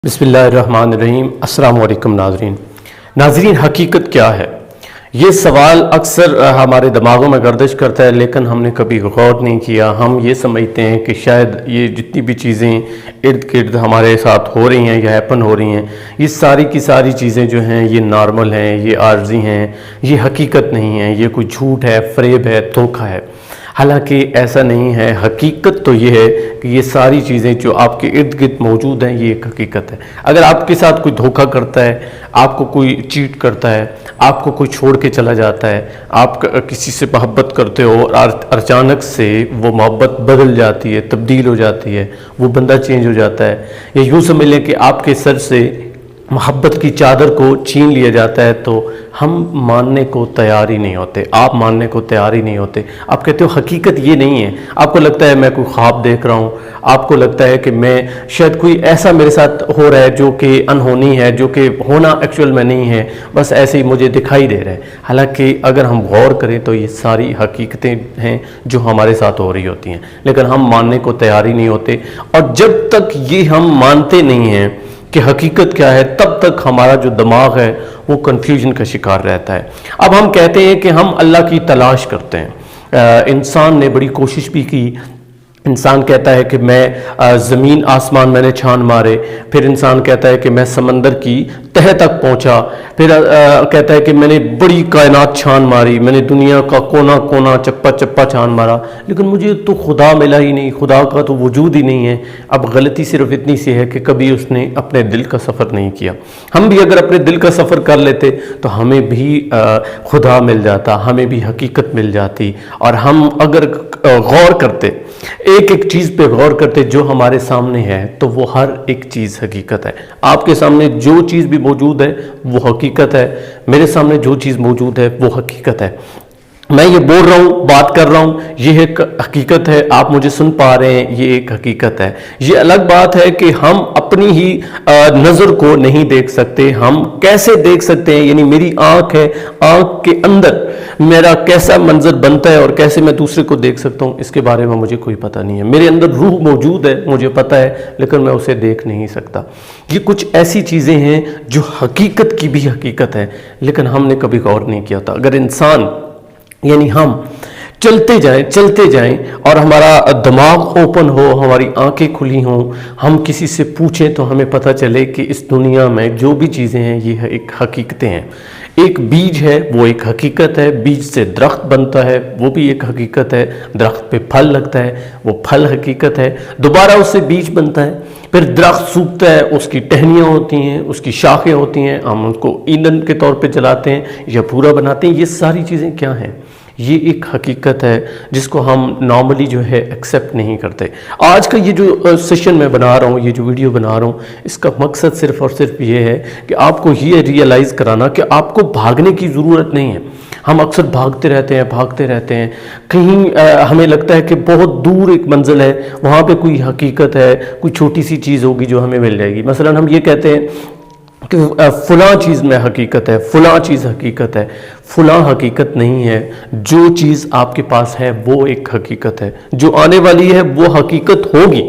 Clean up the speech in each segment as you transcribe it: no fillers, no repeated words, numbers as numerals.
बिस्मिल्लाहिर्रहमानिर्रहीम। अस्सलाम वालेकुम नाज़रीन, हकीकत क्या है? ये सवाल अक्सर हमारे दिमागों में गर्दिश करता है, लेकिन हमने कभी गौर नहीं किया। हम ये समझते हैं कि शायद ये जितनी भी चीज़ें इर्द गिर्द हमारे साथ हो रही हैं या हैपन हो रही हैं, ये सारी की सारी चीज़ें जो हैं ये नॉर्मल हैं, ये आर्जी हैं, ये हकीकत नहीं है, ये कोई झूठ है, फ़रेब है, धोखा है। हालांकि ऐसा नहीं है। हकीकत तो ये है कि ये सारी चीज़ें जो आपके इर्द गिर्द मौजूद हैं ये एक हकीकत है। अगर आपके साथ कोई धोखा करता है, आपको कोई चीट करता है, आपको कोई छोड़ के चला जाता है, आप किसी से मोहब्बत करते हो और अचानक से वो मोहब्बत बदल जाती है, तब्दील हो जाती है, वो बंदा चेंज हो जाता है, या यूँ समझ लें कि आपके सर से मोहब्बत की चादर को छीन लिया जाता है, तो हम मानने को तैयार ही नहीं होते। आप मानने को तैयार ही नहीं होते। आप कहते हो हकीकत ये नहीं है। आपको लगता है मैं कोई ख्वाब देख रहा हूँ, आपको लगता है कि मैं शायद कोई ऐसा मेरे साथ हो रहा है जो कि अनहोनी है, जो कि होना एक्चुअल में नहीं है, बस ऐसे ही मुझे दिखाई दे रहा है। हालांकि अगर हम गौर करें तो ये सारी हकीकतें हैं जो हमारे साथ हो रही होती हैं, लेकिन हम मानने को तैयार ही नहीं होते। और जब तक ये हम मानते नहीं हैं कि हकीकत क्या है, तब तक हमारा जो दिमाग है वो कन्फ्यूजन का शिकार रहता है। अब हम कहते हैं कि हम अल्लाह की तलाश करते हैं। इंसान ने बड़ी कोशिश भी की। इंसान कहता है कि मैं ज़मीन आसमान मैंने छान मारे, फिर इंसान कहता है कि मैं समंदर की तह तक पहुंचा, फिर कहता है कि मैंने बड़ी कायनात छान मारी, मैंने दुनिया का कोना कोना चप्पा चप्पा छान मारा, लेकिन मुझे तो खुदा मिला ही नहीं, खुदा का तो वजूद ही नहीं है। अब गलती सिर्फ इतनी सी है कि कभी उसने अपने दिल का सफ़र नहीं किया। हम भी अगर अपने दिल का सफ़र कर लेते तो हमें भी खुदा मिल जाता, हमें भी हकीकत मिल जाती। और हम अगर गौर करते, एक एक चीज़ पे गौर करते जो हमारे सामने है, तो वो हर एक चीज़ हकीकत है। आपके सामने जो चीज़ भी मौजूद है वो हकीकत है, मेरे सामने जो चीज़ मौजूद है वो हकीकत है। मैं ये बोल रहा हूँ, बात कर रहा हूँ, ये एक हकीकत है। आप मुझे सुन पा रहे हैं, ये एक हकीकत है। ये अलग बात है कि हम अपनी ही नज़र को नहीं देख सकते। हम कैसे देख सकते हैं? यानी मेरी आँख है, आँख के अंदर मेरा कैसा मंजर बनता है और कैसे मैं दूसरे को देख सकता हूँ, इसके बारे में मुझे कोई पता नहीं है। मेरे अंदर रूह मौजूद है, मुझे पता है, लेकिन मैं उसे देख नहीं सकता। ये कुछ ऐसी चीज़ें हैं जो हकीकत की भी हकीकत है, लेकिन हमने कभी गौर नहीं किया था। अगर इंसान यानी हम चलते जाएं और हमारा दिमाग ओपन हो, हमारी आंखें खुली हों, हम किसी से पूछें तो हमें पता चले कि इस दुनिया में जो भी चीज़ें हैं ये एक हकीकतें हैं। एक बीज है, वो एक हकीकत है। बीज से दरख्त बनता है, वो भी एक हकीकत है। दरख्त पे फल लगता है, वो फल हकीकत है। दोबारा उससे बीज बनता है, फिर दरख्त सूखता है, उसकी टहनियाँ होती हैं, उसकी शाखें होती हैं, हम उसको ईंधन के तौर पे जलाते हैं या पूरा बनाते हैं। ये सारी चीज़ें क्या हैं? ये एक हकीकत है जिसको हम नॉर्मली जो है एक्सेप्ट नहीं करते। आज का ये जो सेशन मैं बना रहा हूँ, ये जो वीडियो बना रहा हूँ, इसका मकसद सिर्फ और सिर्फ ये है कि आपको ये रियलाइज़ कराना कि आपको भागने की ज़रूरत नहीं है। हम अक्सर भागते रहते हैं। कहीं हमें लगता है कि बहुत दूर एक मंजिल है, वहाँ पे कोई हकीकत है, कोई छोटी सी चीज़ होगी जो हमें मिल जाएगी। मसलन हम ये कहते हैं कि फ़लाँ चीज़ में हकीकत है, फ़लाँ चीज़ हकीकत है। फ़लाँ हकीकत नहीं है। जो चीज़ आपके पास है वो एक हकीकत है, जो आने वाली है वो हकीकत होगी,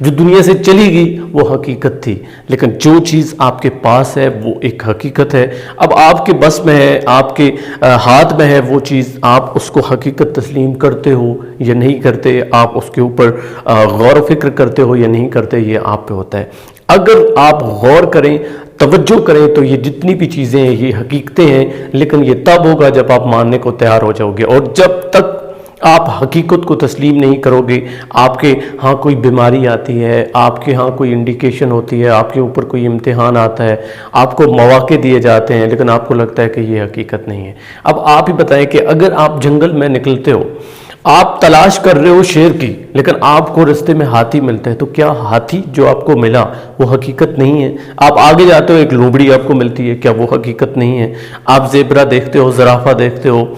जो दुनिया से चली गई वो हकीकत थी, लेकिन जो चीज़ आपके पास है वो एक हकीकत है। अब आपके बस में है, आपके हाथ में है वो चीज़, आप उसको हकीकत तस्लीम करते हो या नहीं करते, आप उसके ऊपर गौर व फिक्र करते हो या नहीं करते, ये आप पे होता है। अगर आप गौर करें, तवज्जो करें, तो ये जितनी भी चीज़ें हैं ये हकीकतें हैं, लेकिन ये तब होगा जब आप मानने को तैयार हो जाओगे। और जब तक आप हकीकत को तस्लीम नहीं करोगे, आपके यहाँ कोई बीमारी आती है, आपके यहाँ कोई इंडिकेशन होती है, आपके ऊपर कोई इम्तिहान आता है, आपको मौके दिए जाते हैं, लेकिन आपको लगता है कि ये हकीकत नहीं है। अब आप ही बताएं कि अगर आप जंगल में निकलते हो, आप तलाश कर रहे हो शेर की, लेकिन आपको रास्ते में हाथी मिलता है, तो क्या हाथी जो आपको मिला वो हकीकत नहीं है? आप आगे जाते हो, एक लोमड़ी आपको मिलती है, क्या वो हकीकत नहीं है? आप ज़ेबरा देखते हो, ज़राफ़ा देखते हो,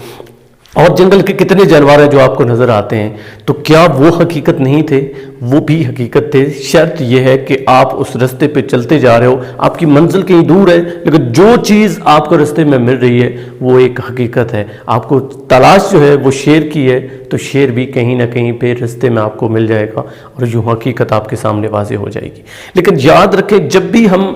और जंगल के कितने जानवर हैं जो आपको नज़र आते हैं, तो क्या वो हकीकत नहीं थे? وہ بھی حقیقت تھے. شرط یہ ہے کہ آپ اس راستے پہ چلتے جا رہے ہو, آپ کی منزل کہیں دور ہے لیکن جو چیز آپ کو راستے میں مل رہی ہے وہ ایک حقیقت ہے. آپ کو تلاش جو ہے وہ شیر کی ہے تو شیر بھی کہیں نہ کہیں پہ راستے میں آپ کو مل جائے گا اور جو حقیقت آپ کے سامنے واضح ہو جائے گی. لیکن یاد رکھیں جب بھی ہم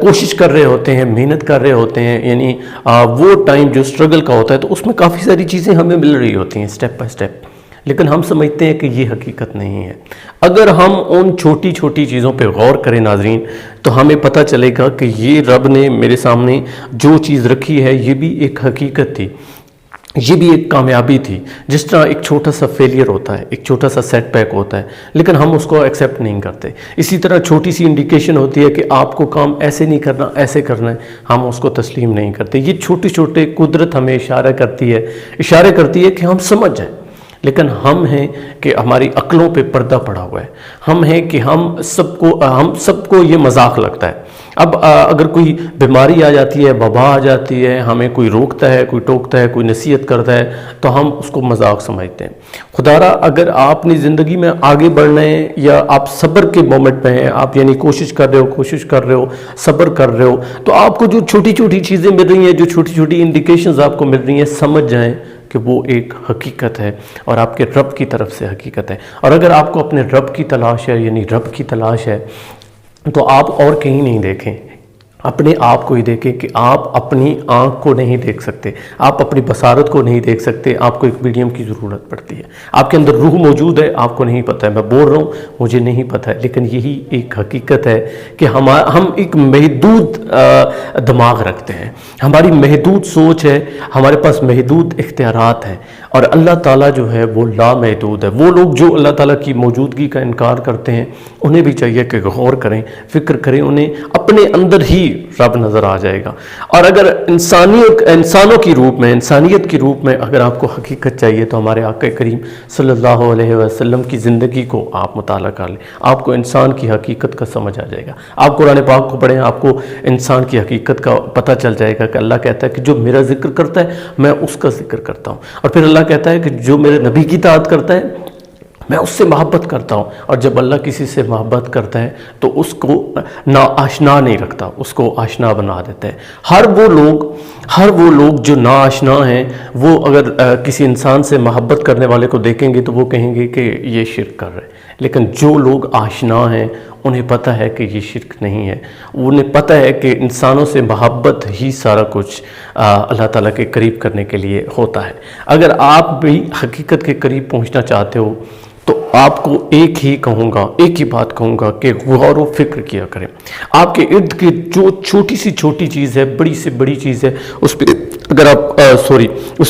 کوشش کر رہے ہوتے ہیں, محنت کر رہے ہوتے ہیں, یعنی وہ ٹائم جو اسٹرگل کا ہوتا ہے تو اس میں کافی ساری چیزیں ہمیں مل رہی ہوتی ہیں اسٹیپ بائی اسٹیپ, لیکن ہم سمجھتے ہیں کہ یہ حقیقت نہیں ہے. اگر ہم ان چھوٹی چھوٹی چیزوں پہ غور کریں ناظرین تو ہمیں پتہ چلے گا کہ یہ رب نے میرے سامنے جو چیز رکھی ہے یہ بھی ایک حقیقت تھی, یہ بھی ایک کامیابی تھی. جس طرح ایک چھوٹا سا فیلئر ہوتا ہے, ایک چھوٹا سا سیٹ بیک ہوتا ہے, لیکن ہم اس کو ایکسیپٹ نہیں کرتے. اسی طرح چھوٹی سی انڈیکیشن ہوتی ہے کہ آپ کو کام ایسے نہیں کرنا, ایسے کرنا ہے, ہم اس کو تسلیم نہیں کرتے. یہ چھوٹے چھوٹے قدرت ہمیں اشارہ کرتی ہے کہ ہم سمجھ جائیں, لیکن ہم ہیں کہ ہماری عقلوں پہ پردہ پڑا ہوا ہے. ہم ہیں کہ ہم سب کو یہ مذاق لگتا ہے. اب اگر کوئی بیماری آ جاتی ہے, وبا آ جاتی ہے, ہمیں کوئی روکتا ہے, کوئی ٹوکتا ہے, کوئی نصیحت کرتا ہے تو ہم اس کو مذاق سمجھتے ہیں. خدا را اگر آپ نے زندگی میں آگے بڑھنا ہے یا آپ صبر کے مومنٹ میں ہیں, آپ یعنی کوشش کر رہے ہو, صبر کر رہے ہو, تو آپ کو جو چھوٹی چھوٹی چیزیں مل رہی ہیں, جو چھوٹی چھوٹی انڈیکیشنز آپ کو مل رہی ہیں, سمجھ جائیں کہ وہ ایک حقیقت ہے اور آپ کے رب کی طرف سے حقیقت ہے. اور اگر آپ کو اپنے رب کی تلاش ہے, یعنی رب کی تلاش ہے, تو آپ اور کہیں نہیں دیکھیں, اپنے آپ کو ہی دیکھیں کہ آپ اپنی آنکھ کو نہیں دیکھ سکتے, آپ اپنی بصارت کو نہیں دیکھ سکتے. آپ کو ایک میڈیم کی ضرورت پڑتی ہے. آپ کے اندر روح موجود ہے, آپ کو نہیں پتہ ہے. میں بول رہا ہوں مجھے نہیں پتہ ہے, لیکن یہی ایک حقیقت ہے کہ ہم ایک محدود دماغ رکھتے ہیں, ہماری محدود سوچ ہے, ہمارے پاس محدود اختیارات ہیں, اور اللہ تعالیٰ جو ہے وہ لامحدود ہے. وہ لوگ جو اللہ تعالیٰ کی موجودگی کا انکار کرتے ہیں انہیں بھی چاہیے کہ غور کریں, فکر کریں, انہیں اپنے اندر ہی رب نظر آ جائے گا. اور اگر انسانوں کی روپ میں, انسانیت کی روپ میں اگر آپ کو حقیقت چاہیے تو ہمارے آقا کریم صلی اللہ علیہ وسلم کی زندگی کو آپ مطالعہ کر لیں, آپ کو انسان کی حقیقت کا سمجھ آ جائے گا. آپ قرآن پاک کو پڑھیں, آپ کو انسان کی حقیقت کا پتہ چل جائے گا کہ اللہ کہتا ہے کہ جو میرا ذکر کرتا ہے میں اس کا ذکر کرتا ہوں, اور پھر اللہ کہتا ہے کہ جو میرے نبی کی اطاعت کرتا ہے میں اس سے محبت کرتا ہوں. اور جب اللہ کسی سے محبت کرتا ہے تو اس کو ناآشنا نہیں رکھتا, اس کو آشنا بنا دیتا ہے. ہر وہ لوگ جو ناآشنا ہیں وہ اگر کسی انسان سے محبت کرنے والے کو دیکھیں گے تو وہ کہیں گے کہ یہ شرک کر رہے ہیں. لیکن جو لوگ آشنا ہیں انہیں پتہ ہے کہ یہ شرک نہیں ہے, انہیں پتہ ہے کہ انسانوں سے محبت ہی سارا کچھ اللہ تعالیٰ کے قریب کرنے کے لیے ہوتا ہے. اگر آپ بھی حقیقت کے قریب پہنچنا چاہتے ہو تو آپ کو ایک ہی بات کہوں گا کہ غور و فکر کیا کریں. آپ کے ارد گرد جو چھوٹی سی چھوٹی چیز ہے, بڑی سے بڑی چیز ہے, اس پہ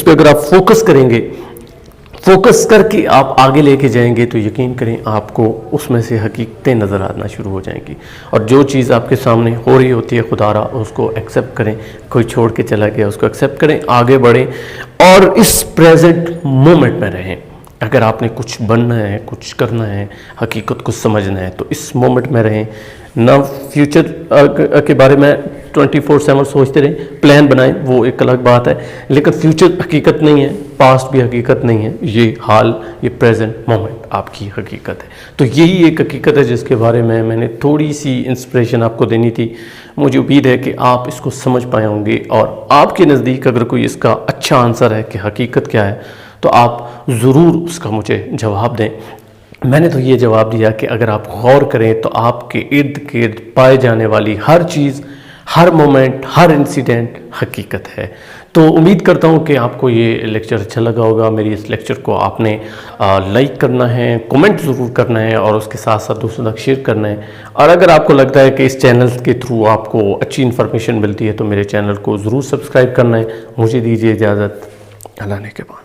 اگر آپ فوکس کریں گے, فوکس کر کے آپ آگے لے کے جائیں گے تو یقین کریں آپ کو اس میں سے حقیقتیں نظر آنا شروع ہو جائیں گی. اور جو چیز آپ کے سامنے ہو رہی ہوتی ہے خدا را اس کو ایکسیپٹ کریں. کوئی چھوڑ کے چلا گیا اس کو ایکسیپٹ کریں, آگے بڑھیں اور اس پریزنٹ مومنٹ میں رہیں. اگر آپ نے کچھ بننا ہے, کچھ کرنا ہے, حقیقت کو سمجھنا ہے تو اس مومنٹ میں رہیں. نہ فیوچر کے بارے میں 24/7 سوچتے رہیں, پلان بنائیں, وہ ایک الگ بات ہے, لیکن فیوچر حقیقت نہیں ہے, پاسٹ بھی حقیقت نہیں ہے. یہ حال, یہ پریزنٹ مومنٹ آپ کی حقیقت ہے. تو یہی ایک حقیقت ہے جس کے بارے میں نے تھوڑی سی انسپریشن آپ کو دینی تھی. مجھے امید ہے کہ آپ اس کو سمجھ پائے ہوں گے, اور آپ کے نزدیک اگر کوئی اس کا اچھا آنسر ہے کہ حقیقت کیا ہے تو آپ ضرور اس کا مجھے جواب دیں. میں نے تو یہ جواب دیا کہ اگر آپ غور کریں تو آپ کے ارد گرد پائے جانے والی ہر چیز, ہر مومنٹ, ہر انسیڈنٹ حقیقت ہے. تو امید کرتا ہوں کہ آپ کو یہ لیکچر اچھا لگا ہوگا. میری اس لیکچر کو آپ نے لائک کرنا ہے, کومنٹ ضرور کرنا ہے, اور اس کے ساتھ ساتھ دوسروں تک شیئر کرنا ہے. اور اگر آپ کو لگتا ہے کہ اس چینل کے تھرو آپ کو اچھی انفارمیشن ملتی ہے تو میرے چینل کو ضرور سبسکرائب کرنا ہے. مجھے دیجیے اجازت, اللہ نے کے بعد.